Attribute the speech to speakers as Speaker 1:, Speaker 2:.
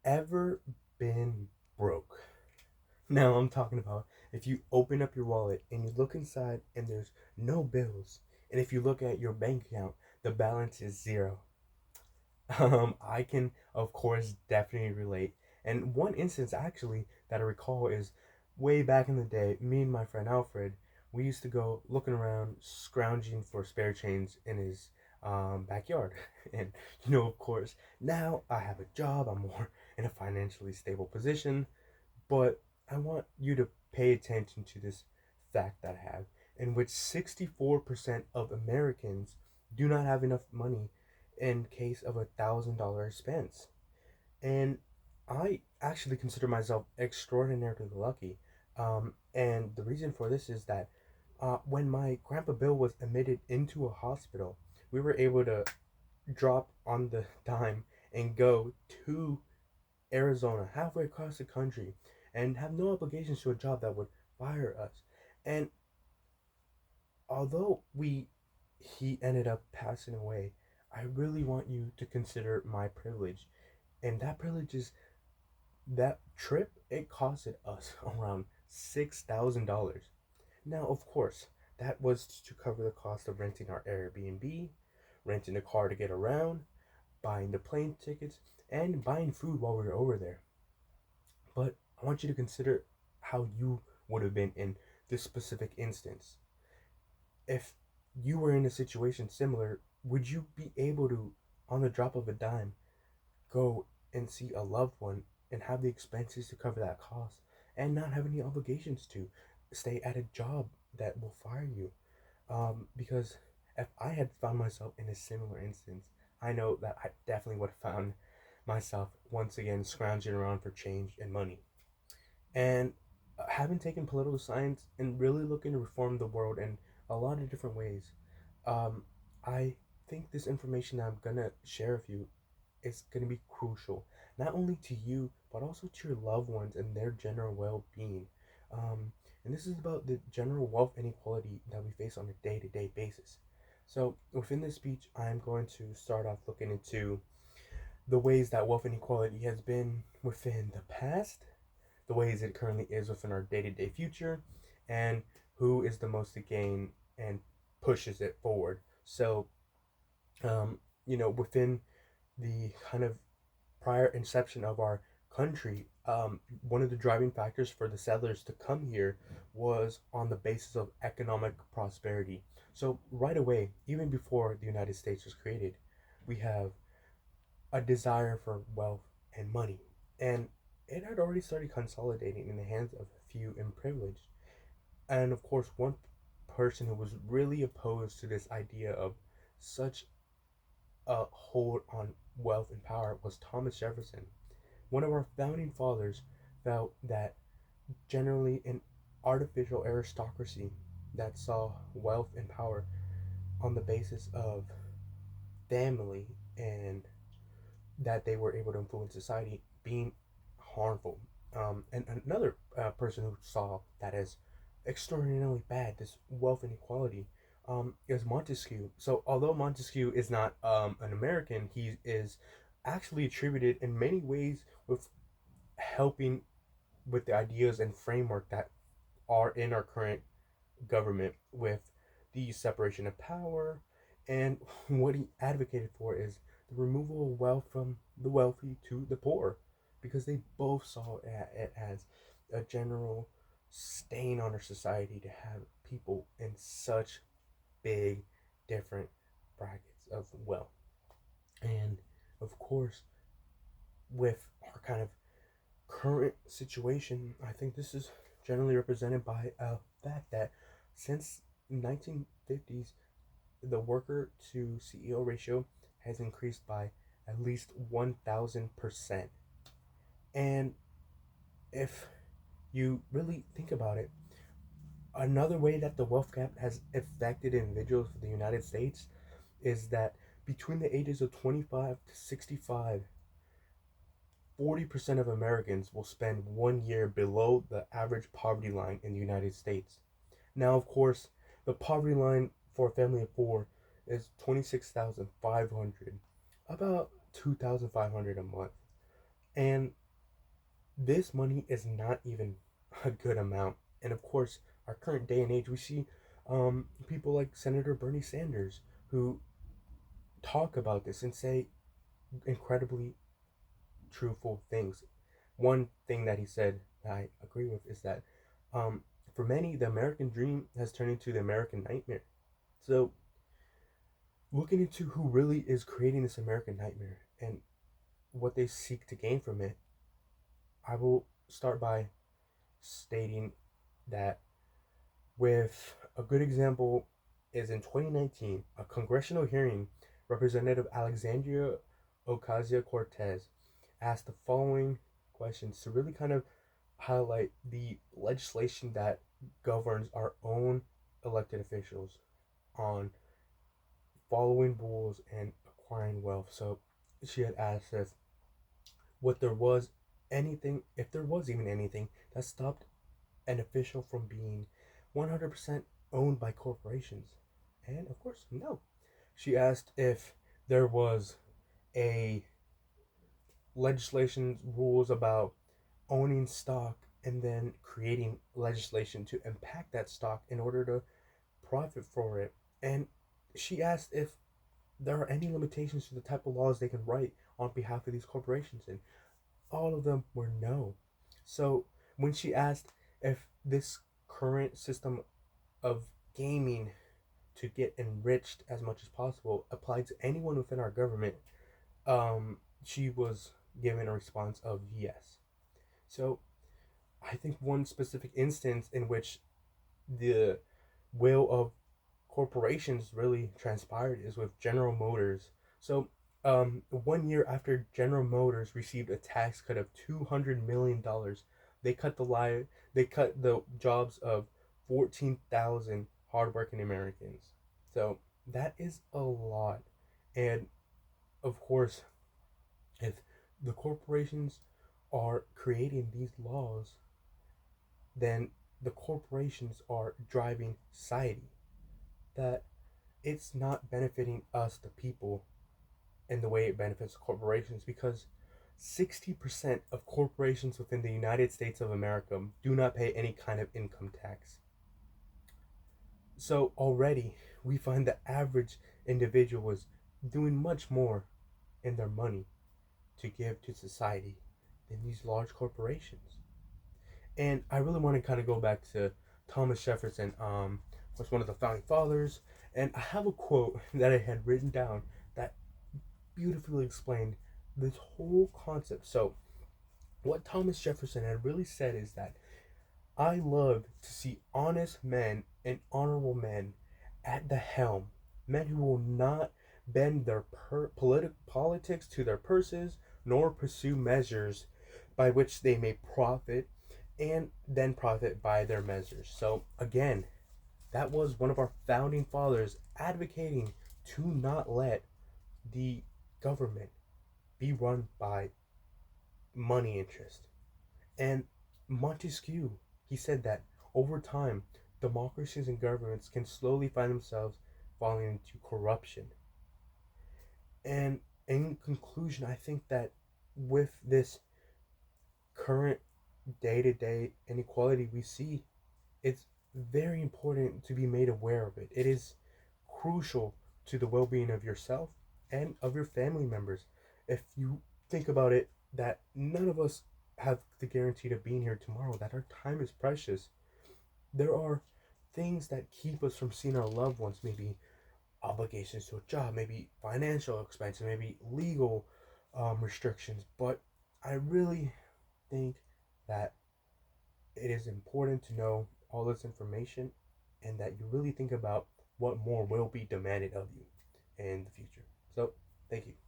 Speaker 1: Ever been broke? Now I'm talking about if you open up your wallet and you look inside and there's no bills, and if you look at your bank account, the balance is zero. I can, of course, definitely relate. And one instance actually that I recall is way back in the day, me and my friend Alfred, we used to go looking around, scrounging for spare change in his backyard. And, of course, now I have a job, I'm more in a financially stable position, but I want you to pay attention to this fact that I have, in which 64% of Americans do not have enough money in case of $1,000 expense. And I actually consider myself extraordinarily lucky. And the reason for this is that when my grandpa Bill was admitted into a hospital, we were able to drop on the dime and go to Arizona, halfway across the country, and have no obligations to a job that would fire us. And although he ended up passing away, I really want you to consider my privilege. And that privilege is that trip, it costed us around $6,000. Now, of course, that was to cover the cost of renting our Airbnb, renting a car to get around, buying the plane tickets, and buying food while we were over there. But I want you to consider how you would have been in this specific instance. If you were in a situation similar, would you be able to, on the drop of a dime, go and see a loved one and have the expenses to cover that cost and not have any obligations to stay at a job that will fire you? Because if I had found myself in a similar instance, I know that I definitely would have found myself once again scrounging around for change and money. And having taken political science and really looking to reform the world in a lot of different ways, um, I think this information that I'm gonna share with you is gonna be crucial, not only to you but also to your loved ones and their general well-being. Um, and this is about the general wealth inequality that we face on a day-to-day basis. So within this speech, I'm going to start off looking into the ways that wealth inequality has been within the past, the ways it currently is within our day to day future, and who is the most to gain and pushes it forward. So, within the kind of prior inception of our country, one of the driving factors for the settlers to come here was on the basis of economic prosperity. So, right away, even before the United States was created, we have a desire for wealth and money. And it had already started consolidating in the hands of a few and privileged. And of course, one person who was really opposed to this idea of such a hold on wealth and power was Thomas Jefferson. One of our founding fathers felt that generally an artificial aristocracy that saw wealth and power on the basis of family and that they were able to influence society being harmful. And another person who saw that as extraordinarily bad, this wealth inequality, is Montesquieu. So, although Montesquieu is not an American, he is actually attributed in many ways with helping with the ideas and framework that are in our current government with the separation of power. And what he advocated for is the removal of wealth from the wealthy to the poor, because they both saw it as a general stain on our society to have people in such big different brackets of wealth. And of course, with our kind of current situation, I think this is generally represented by a fact that since 1950s, the worker to CEO ratio has increased by at least 1,000%. And if you really think about it, another way that the wealth gap has affected individuals in the United States is that between the ages of 25 to 65, 40% of Americans will spend 1 year below the average poverty line in the United States. Now, of course, the poverty line for a family of four is 26,500, about 2,500 a month. And this money is not even a good amount. And of course, our current day and age, we see people like Senator Bernie Sanders who talk about this and say incredibly truthful things. One thing that he said that I agree with is that um, for many, the American dream has turned into the American nightmare. So, looking into who really is creating this American nightmare and what they seek to gain from it, I will start by stating that with a good example is in 2019, a congressional hearing, Representative Alexandria Ocasio Cortez asked the following questions to really kind of highlight the legislation that governs our own elected officials on following rules and acquiring wealth. So she had asked if what there was anything, if there was even anything that stopped an official from being 100% owned by corporations. And of course, no. She asked if there was a legislation rules about owning stock and then creating legislation to impact that stock in order to profit for it. And she asked if there are any limitations to the type of laws they can write on behalf of these corporations, and all of them were no. So when she asked if this current system of gaming to get enriched as much as possible applied to anyone within our government, she was given a response of yes. So I think one specific instance in which the will of corporations really transpired is with General Motors. So, 1 year after General Motors received a tax cut of $200 million, they cut the jobs of 14,000 hardworking Americans. So that is a lot, and of course, if the corporations are creating these laws, then the corporations are driving society. That it's not benefiting us, the people, in the way it benefits corporations because 60% of corporations within the United States of America do not pay any kind of income tax. So already we find the average individual is doing much more in their money to give to society than these large corporations. And I really want to kind of go back to Thomas Jefferson, was one of the founding fathers, and I have a quote that I had written down that beautifully explained this whole concept. So, what Thomas Jefferson had really said is that I love to see honest men and honorable men at the helm, men who will not bend their politics to their purses, nor pursue measures by which they may profit and then profit by their measures. So, again, that was one of our founding fathers advocating to not let the government be run by money interest. And Montesquieu, he said that over time, democracies and governments can slowly find themselves falling into corruption. And in conclusion, I think that with this current day to day inequality we see, it's very important to be made aware of it. It is crucial to the well being of yourself and of your family members. If you think about it, that none of us have the guarantee of being here tomorrow, that our time is precious. There are things that keep us from seeing our loved ones, maybe obligations to a job, maybe financial expenses, maybe legal restrictions. But I really think that it is important to know all this information and that you really think about what more will be demanded of you in the future. So, thank you.